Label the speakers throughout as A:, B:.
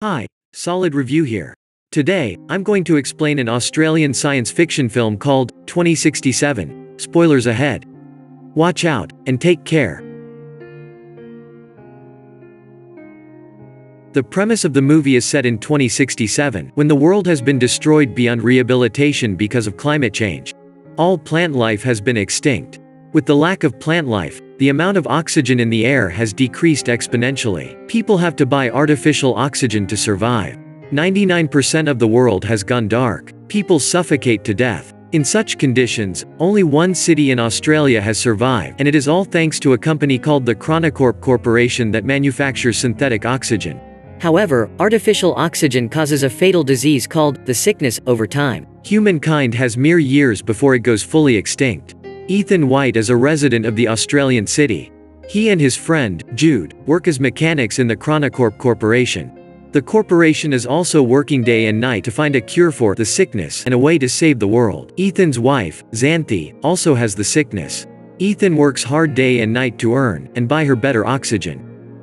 A: Hi, solid review here. Today, I'm going to explain an Australian science fiction film called 2067. Spoilers ahead. Watch out, and take care. The premise of the movie is set in 2067, when the world has been destroyed beyond rehabilitation because of climate change. All plant life has been extinct. With the lack of plant life, the amount of oxygen in the air has decreased exponentially. People have to buy artificial oxygen to survive. 99% of the world has gone dark. People suffocate to death. In such conditions, only one city in Australia has survived, and it is all thanks to a company called the Chronocorp Corporation that manufactures synthetic oxygen.
B: However, artificial oxygen causes a fatal disease called the sickness over time.
A: Humankind has mere years before it goes fully extinct. Ethan White is a resident of the Australian city. He and his friend, Jude, work as mechanics in the Chronocorp Corporation. The corporation is also working day and night to find a cure for the sickness and a way to save the world. Ethan's wife, Xanthi, also has the sickness. Ethan works hard day and night to earn and buy her better oxygen.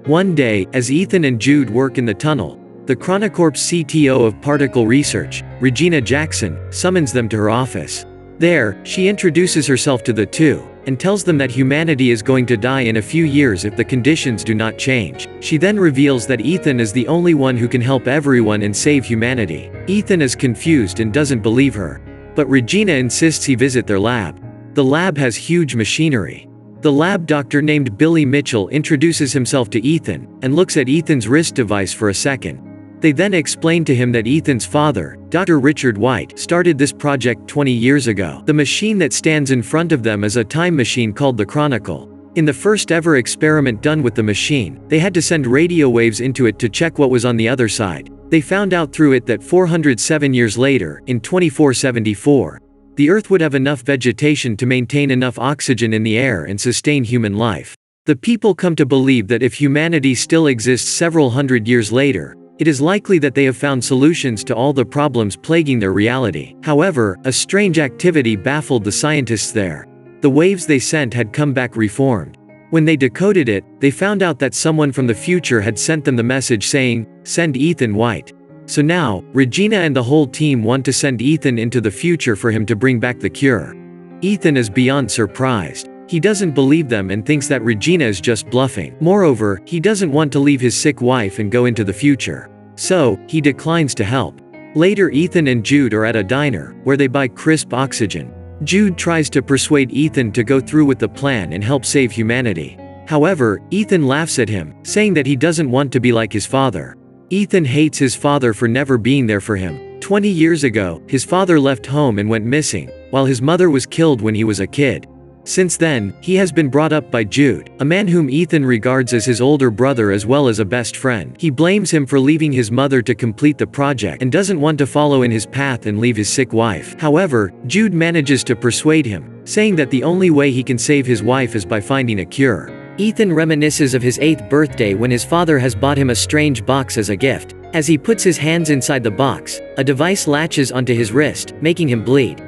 A: One day, as Ethan and Jude work in the tunnel, the Chronocorp's CTO of particle research, Regina Jackson, summons them to her office. There, she introduces herself to the two, and tells them that humanity is going to die in a few years if the conditions do not change. She then reveals that Ethan is the only one who can help everyone and save humanity. Ethan is confused and doesn't believe her. But Regina insists he visit their lab. The lab has huge machinery. The lab doctor named Billy Mitchell introduces himself to Ethan, and looks at Ethan's wrist device for a second. They then explain to him that Ethan's father, Dr. Richard White, started this project 20 years ago. The machine that stands in front of them is a time machine called the Chronicle. In the first ever experiment done with the machine, they had to send radio waves into it to check what was on the other side. They found out through it that 407 years later, in 2474, the Earth would have enough vegetation to maintain enough oxygen in the air and sustain human life. The people come to believe that if humanity still exists several hundred years later, it is likely that they have found solutions to all the problems plaguing their reality. However, a strange activity baffled the scientists there. The waves they sent had come back reformed. When they decoded it, they found out that someone from the future had sent them the message saying, "Send Ethan White." So now, Regina and the whole team want to send Ethan into the future for him to bring back the cure. Ethan is beyond surprised. He doesn't believe them and thinks that Regina is just bluffing. Moreover, he doesn't want to leave his sick wife and go into the future. So, he declines to help. Later, Ethan and Jude are at a diner, where they buy crisp oxygen. Jude tries to persuade Ethan to go through with the plan and help save humanity. However, Ethan laughs at him, saying that he doesn't want to be like his father. Ethan hates his father for never being there for him. 20 years ago, his father left home and went missing, while his mother was killed when he was a kid. Since then, he has been brought up by Jude, a man whom Ethan regards as his older brother as well as a best friend. He blames him for leaving his mother to complete the project and doesn't want to follow in his path and leave his sick wife. However, Jude manages to persuade him, saying that the only way he can save his wife is by finding a cure. Ethan reminisces of his 8th birthday when his father has bought him a strange box as a gift. As he puts his hands inside the box, a device latches onto his wrist, making him bleed.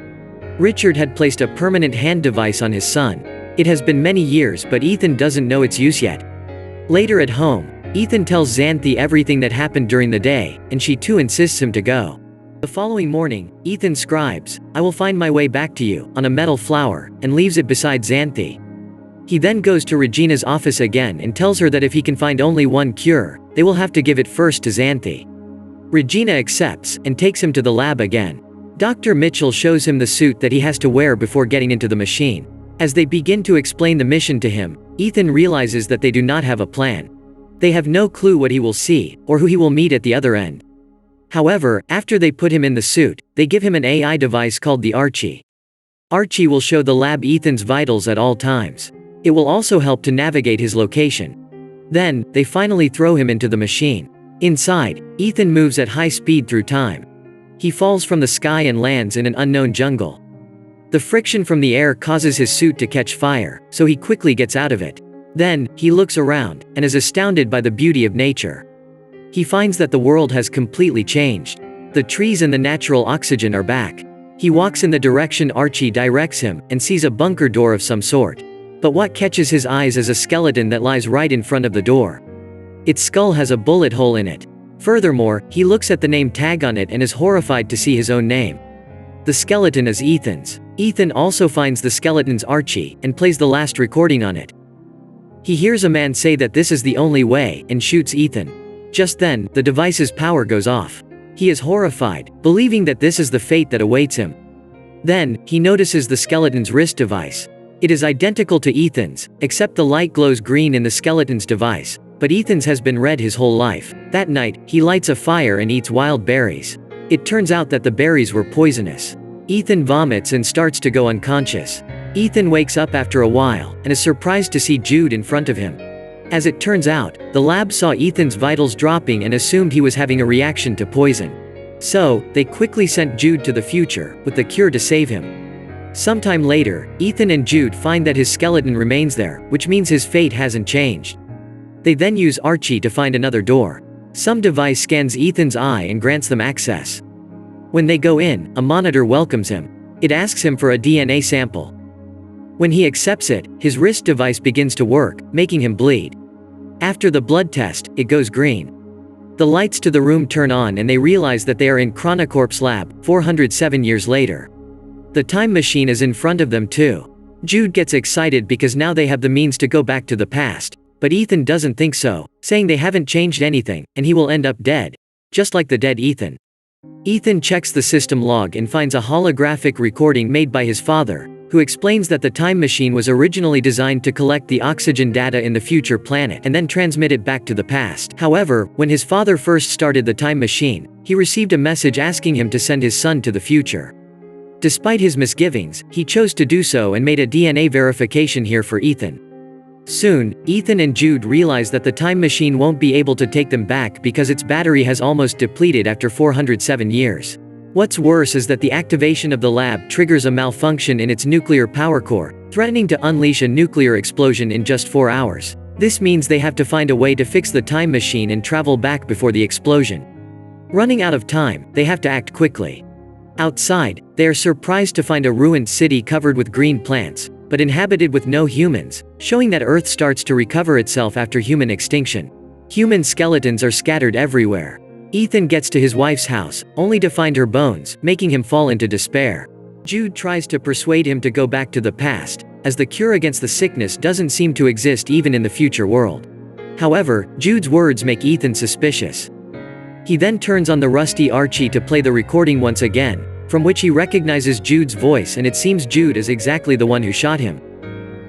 A: Richard had placed a permanent hand device on his son. It has been many years, but Ethan doesn't know its use yet. Later at home, Ethan tells Xanthi everything that happened during the day, and she too insists him to go. The following morning, Ethan scribes, "I will find my way back to you," on a metal flower, and leaves it beside Xanthi. He then goes to Regina's office again and tells her that if he can find only one cure, they will have to give it first to Xanthi. Regina accepts, and takes him to the lab again. Dr. Mitchell shows him the suit that he has to wear before getting into the machine. As they begin to explain the mission to him, Ethan realizes that they do not have a plan. They have no clue what he will see, or who he will meet at the other end. However, after they put him in the suit, they give him an AI device called the Archie. Archie will show the lab Ethan's vitals at all times. It will also help to navigate his location. Then, they finally throw him into the machine. Inside, Ethan moves at high speed through time. He falls from the sky and lands in an unknown jungle. The friction from the air causes his suit to catch fire, so he quickly gets out of it. Then, he looks around, and is astounded by the beauty of nature. He finds that the world has completely changed. The trees and the natural oxygen are back. He walks in the direction Archie directs him, and sees a bunker door of some sort. But what catches his eyes is a skeleton that lies right in front of the door. Its skull has a bullet hole in it.
B: Furthermore, he looks at the name tag on it and is horrified to see his own name. The skeleton is Ethan's. Ethan also finds the skeleton's Archie, and plays the last recording on it. He hears a man say that this is the only way, and shoots Ethan. Just then, the device's power goes off. He is horrified, believing that this is the fate that awaits him. Then, he notices the skeleton's wrist device. It is identical to Ethan's, except the light glows green in the skeleton's device, but Ethan's has been red his whole life. That night, he lights a fire and eats wild berries. It turns out that the berries were poisonous. Ethan vomits and starts to go unconscious. Ethan wakes up after a while, and is surprised to see Jude in front of him. As it turns out, the lab saw Ethan's vitals dropping and assumed he was having a reaction to poison. So, they quickly sent Jude to the future, with the cure to save him. Sometime later, Ethan and Jude find that his skeleton remains there, which means his fate hasn't changed. They then use Archie to find another door. Some device scans Ethan's eye and grants them access. When they go in, a monitor welcomes him. It asks him for a DNA sample. When he accepts it, his wrist device begins to work, making him bleed. After the blood test, it goes green. The lights to the room turn on and they realize that they are in Chronocorp's lab, 407 years later. The time machine is in front of them too. Jude gets excited because now they have the means to go back to the past, but Ethan doesn't think so, saying they haven't changed anything, and he will end up dead. Just like the dead Ethan. Ethan checks the system log and finds a holographic recording made by his father, who explains that the time machine was originally designed to collect the oxygen data in the future planet and then transmit it back to the past. However, when his father first started the time machine, he received a message asking him to send his son to the future. Despite his misgivings, he chose to do so and made a DNA verification here for Ethan. Soon, Ethan and Jude realize that the time machine won't be able to take them back because its battery has almost depleted after 407 years. What's worse is that the activation of the lab triggers a malfunction in its nuclear power core, threatening to unleash a nuclear explosion in just 4 hours. This means they have to find a way to fix the time machine and travel back before the explosion. Running out of time, they have to act quickly. Outside, they are surprised to find a ruined city covered with green plants, but inhabited with no humans, showing that Earth starts to recover itself after human extinction. Human skeletons are scattered everywhere. Ethan gets to his wife's house, only to find her bones, making him fall into despair. Jude tries to persuade him to go back to the past, as the cure against the sickness doesn't seem to exist even in the future world. However, Jude's words make Ethan suspicious. He then turns on the rusty Archie to play the recording once again, from which he recognizes Jude's voice, and it seems Jude is exactly the one who shot him.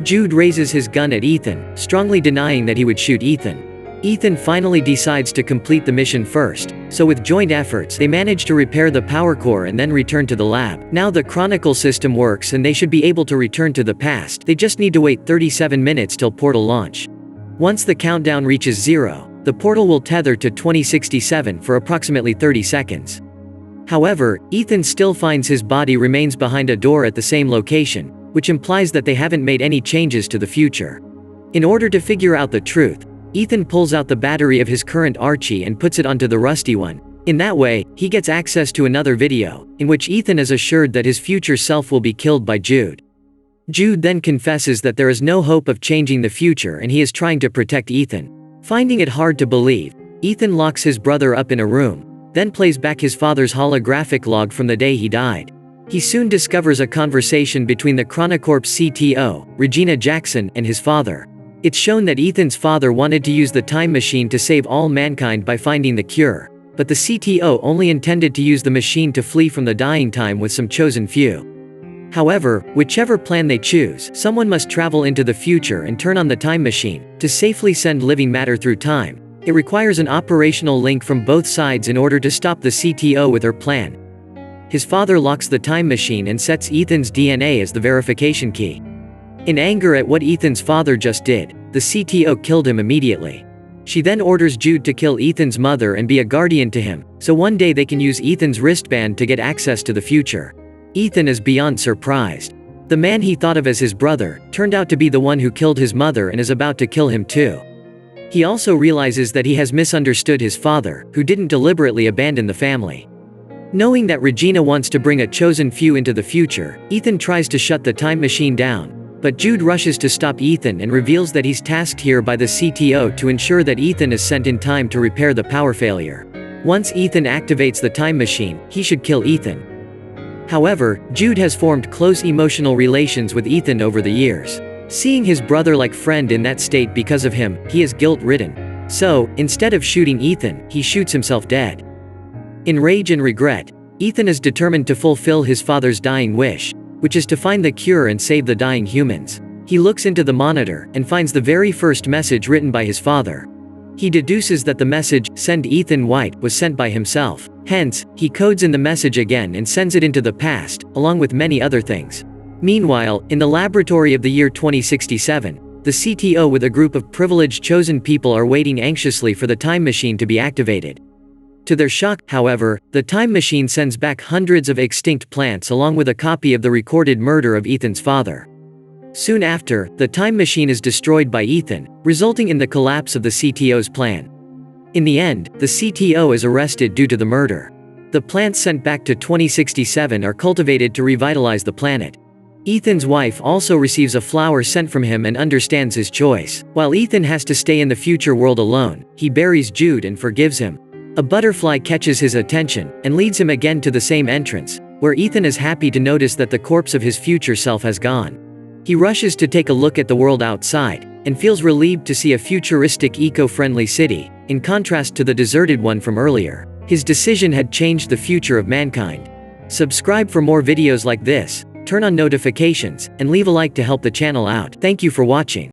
B: Jude raises his gun at Ethan, strongly denying that he would shoot Ethan. Ethan finally decides to complete the mission first, so with joint efforts they manage to repair the power core and then return to the lab. Now the Chronicle system works and they should be able to return to the past. They just need to wait 37 minutes till portal launch. Once the countdown reaches 0, the portal will tether to 2067 for approximately 30 seconds. However, Ethan still finds his body remains behind a door at the same location, which implies that they haven't made any changes to the future. In order to figure out the truth, Ethan pulls out the battery of his current Archie and puts it onto the rusty one. In that way, he gets access to another video, in which Ethan is assured that his future self will be killed by Jude. Jude then confesses that there is no hope of changing the future and he is trying to protect Ethan. Finding it hard to believe, Ethan locks his brother up in a room, then plays back his father's holographic log from the day he died. He soon discovers a conversation between the Chronocorp's CTO, Regina Jackson, and his father. It's shown that Ethan's father wanted to use the time machine to save all mankind by finding the cure, but the CTO only intended to use the machine to flee from the dying time with some chosen few. However, whichever plan they choose, someone must travel into the future and turn on the time machine to safely send living matter through time. It requires an operational link from both sides in order to stop the CTO with her plan. His father locks the time machine and sets Ethan's DNA as the verification key. In anger at what Ethan's father just did, the CTO killed him immediately. She then orders Jude to kill Ethan's mother and be a guardian to him, so one day they can use Ethan's wristband to get access to the future. Ethan is beyond surprised. The man he thought of as his brother turned out to be the one who killed his mother and is about to kill him too. He also realizes that he has misunderstood his father, who didn't deliberately abandon the family. Knowing that Regina wants to bring a chosen few into the future, Ethan tries to shut the time machine down, but Jude rushes to stop Ethan and reveals that he's tasked here by the CTO to ensure that Ethan is sent in time to repair the power failure. Once Ethan activates the time machine, he should kill Ethan. However, Jude has formed close emotional relations with Ethan over the years. Seeing his brother-like friend in that state because of him, he is guilt-ridden. So, instead of shooting Ethan, he shoots himself dead. In rage and regret, Ethan is determined to fulfill his father's dying wish, which is to find the cure and save the dying humans. He looks into the monitor and finds the very first message written by his father. He deduces that the message, "Send Ethan White," was sent by himself. Hence, he codes in the message again and sends it into the past, along with many other things. Meanwhile, in the laboratory of the year 2067, the CTO with a group of privileged chosen people are waiting anxiously for the time machine to be activated. To their shock, however, the time machine sends back hundreds of extinct plants along with a copy of the recorded murder of Ethan's father. Soon after, the time machine is destroyed by Ethan, resulting in the collapse of the CTO's plan. In the end, the CTO is arrested due to the murder. The plants sent back to 2067 are cultivated to revitalize the planet. Ethan's wife also receives a flower sent from him and understands his choice. While Ethan has to stay in the future world alone, he buries Jude and forgives him. A butterfly catches his attention, and leads him again to the same entrance, where Ethan is happy to notice that the corpse of his future self has gone. He rushes to take a look at the world outside, and feels relieved to see a futuristic eco-friendly city, in contrast to the deserted one from earlier. His decision had changed the future of mankind. Subscribe for more videos like this, turn on notifications, and leave a like to help the channel out. Thank you for watching.